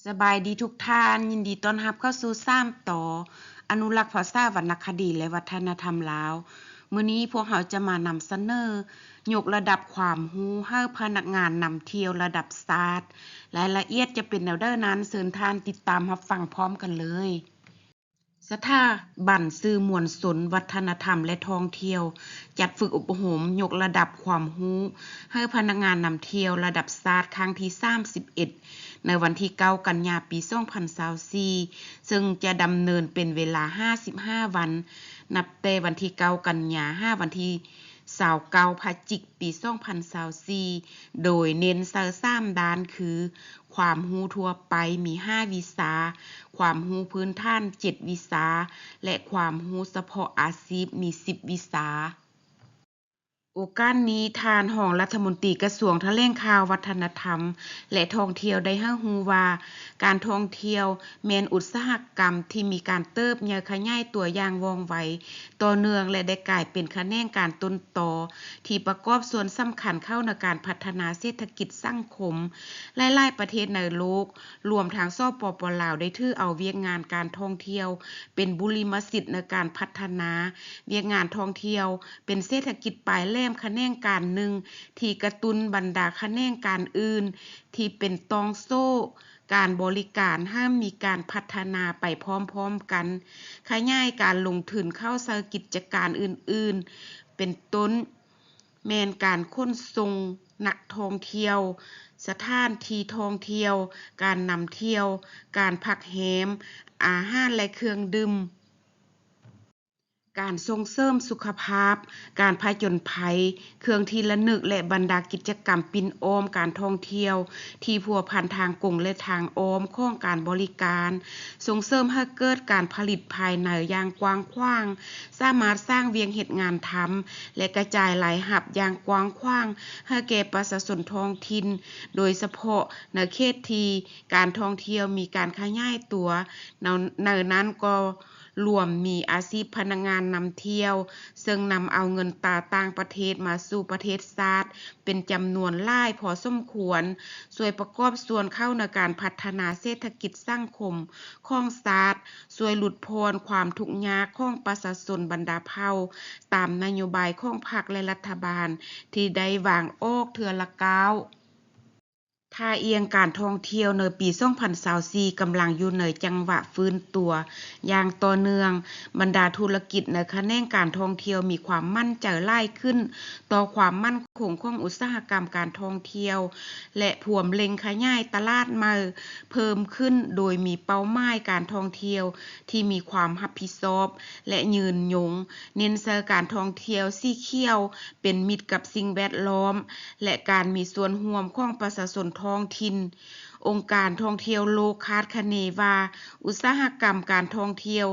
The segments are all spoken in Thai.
สบายดีทุกท่านยินดีต้อนรับเข้าสู่3ต่ออนุรักษ์ภาษาวรรณคดีและวัฒนธรรมลาวมื้อนี้พวกเราจะมานำเสนอยกระดับความรู้ให้พนักงานนำเที่ยวระดับศาสตร์รายละเอียดจะเป็นแนวใดนั้นเชิญท่านติดตามรับฟังพร้อมกันเลยสถาบันสื่อมวลชนวัฒนธรรมและท่องเที่ยวจัดฝึกอบรมยกระดับความรู้ให้พนักงานนำเที่ยวระดับศาสตร์ครั้งที่31ในวันที่9กันยายนปี2024ซึ่งจะดำเนินเป็นเวลา55วันนับแต่วันที่9กันยายนวันที่29พฤศจิกายนปี2024โดยเน้น3ด้านคือความรู้ทั่วไปมี5วิชาความรู้พื้นฐาน7วิชาและความรู้เฉพาะอาชีพมี10วิชาโอกาสนี้ทานรองรัฐมนตรีกระทรวงแถลงข่าววัฒนธรรมและท่องเที่ยวได้ให้รู้ว่าการท่องเที่ยวแม่นอุตสาหกรรมที่มีการเติบใหญ่ขยายตัวอย่างว่องไวต่อเนื่องและได้กลายเป็นแขนงการต้นตอที่ประกอบส่วนสำคัญเข้าในการพัฒนาเศรษฐกิจสังคมหลายๆประเทศในโลกรวมทั้งสปป.ลาวได้ถือเอาเวียกงานการท่องเที่ยวเป็นบุริมสิทธิ์ในการพัฒนาเวียกงานท่องเที่ยวเป็นเศรษฐกิจปลายแหลมแขนงการหนึ่งที่กระตุ้นบรรดาแขนงการอื่นที่เป็นตองโซ่การบริการห้ามมีการพัฒนาไปพร้อมๆกันขยายการลงทุนเข้าสู่กิจการอื่นๆเป็นต้นแม่นการขนส่งนักท่องเที่ยวสถานที่ท่องเที่ยวการนำเที่ยวการพักแรมอาหารและเครื่องดื่มการส่งเสริมสุขภาพการผจญภัยเครื่องที่ระลึกและบรรดากิจกรรมปิ่นอ้อมการท่องเที่ยวที่พัวพันทางกงและทางอ้อมของการบริการส่งเสริมให้เกิดการผลิตภายในอย่างกว้างขวางสามารถสร้างเวียงเฮ็ดงานทำและกระจายรายรับอย่างกว้างขวางให้แก่ประชาชนท้องถิ่นโดยเฉพาะในเขตที่การท่องเที่ยวมีการขยายตัวในนั้นก็รวมมีอาชีพพนักงานนำเที่ยวซึ่งนำเอาเงินตาต่างประเทศมาสู่ประเทศชาติเป็นจำนวนหลายพอสมควรช่วยประกอบส่วนเข้าในการพัฒนาเศรษฐกิจสังคมของชาติช่วยหลุดพ้นความทุกข์ยากของประชาชนบรรดาเผ่าตามนโยบายของพรรคและรัฐบาลที่ได้วางออกเทื่อละก้าวท่าเอียงการท่องเที่ยวในปี2024กำลังอยู่ในจังหวะฟื้นตัวอย่างต่อเนื่องบรรดาธุรกิจในแขนงการท่องเที่ยวมีความมั่นใจหลายขึ้นต่อความมั่นคงของอุตสาหกรรมการท่องเที่ยวและพวมเล็งขยายตลาดใหม่เพิ่มขึ้นโดยมีเป้าหมายการท่องเที่ยวที่มีความรับผิดชอบและยืนยงเน้นใส่การท่องเที่ยวสีเขียวเป็นมิตรกับสิ่งแวดล้อมและการมีส่วนร่วมของประชาชนท้องถิ่นองค์การท่องเที่ยวโลกคาดคะเนว่าอุตสาหกรรมการท่องเที่ยว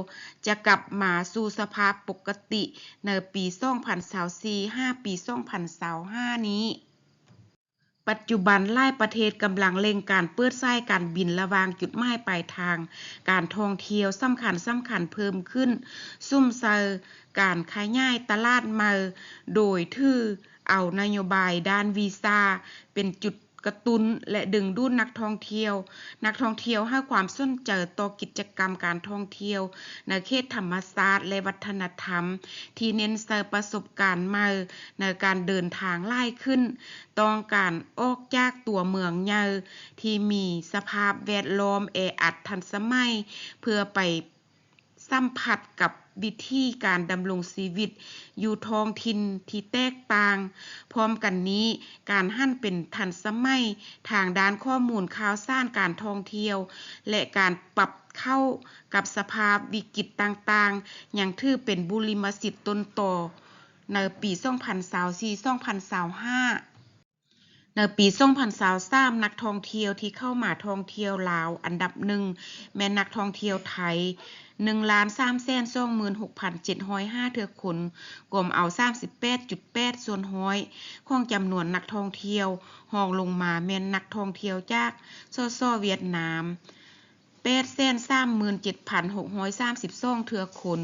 จะกลับมาสู่สภาพปกติในปี2024 5ปี2025นี้ปัจจุบันหลายประเทศกำลังเร่งการเปิดใช้การบินระหว่างจุดหมายปลายทางการท่องเที่ยวสำคัญเพิ่มขึ้นซุ่มเซาการขยายตลาดใหม่โดยถือเอานโยบายด้านวีซ่าเป็นจุดกระตุ้นและดึงดูดนักท่องเที่ยวให้ความสนใจต่อกิจกรรมการท่องเที่ยวในเขตธรรมชาติและวัฒนธรรมที่เน้นใส่ประสบการณ์ใหม่ในการเดินทางหลายขึ้นต้องการออกจากตัวเมืองใหญ่ที่มีสภาพแวดล้อมแออัดทันสมัยเพื่อไปสัมผัสกับวิธีการดำรงชีวิตอยู่ท้องถิ่นที่แตกต่างพร้อมกันนี้การหันเป็นทันสมัยทางด้านข้อมูลข่าวสารการท่องเที่ยวและการปรับเข้ากับสภาพวิกฤตต่างๆยังถือเป็นบุริมสิทธิ์ต้นต่อในปี2024-2025ในปี2023นักท่องเที่ยวที่เข้ามาท่องเที่ยวลาวอันดับหนึ่งแม่นนักท่องเที่ยวไทย 1,326,705 เทื่อคนกลมเอา 38.8 ส่วนร้อยของจำนวนนักท่องเที่ยวรองลงมาแม่นนักท่องเที่ยวจากสส.เวียดนาม 837,632 เทื่อคน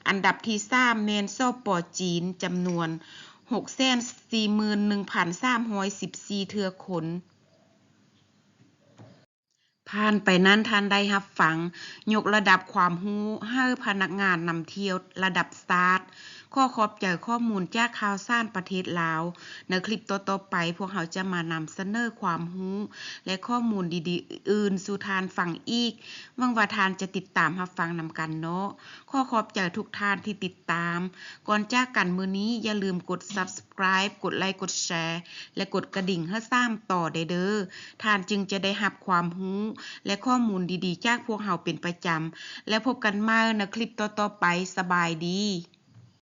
อันดับที่3แม่นสป.จีนจำนวน641,314 เทื่อคน ผ่านไปนั้นท่านได้รับฟังยกระดับความรู้ให้พนักงานนำเที่ยวระดับสตาร์ทขอขอบใจข้อมูลจากข่าวสารประเทศลาวในคลิปต่อๆไปพวกเราจะมานำเสนอความรู้และข้อมูลดีๆอื่นสู่ทานฟังอีกหวังว่าทานจะติดตามรับฟังนำกันเนาะขอขอบใจทุกท่านที่ติดตามก่อนจากกันมื้อนี้อย่าลืมกด Subscribe กดไลค์กดแชร์และกดกระดิ่งให้ซ้ำต่อได้เด้อท่านจึงจะได้รับความรู้และข้อมูลดีๆจากพวกเราเป็นประจำและพบกันใหม่ในคลิปต่อๆไปสบายดี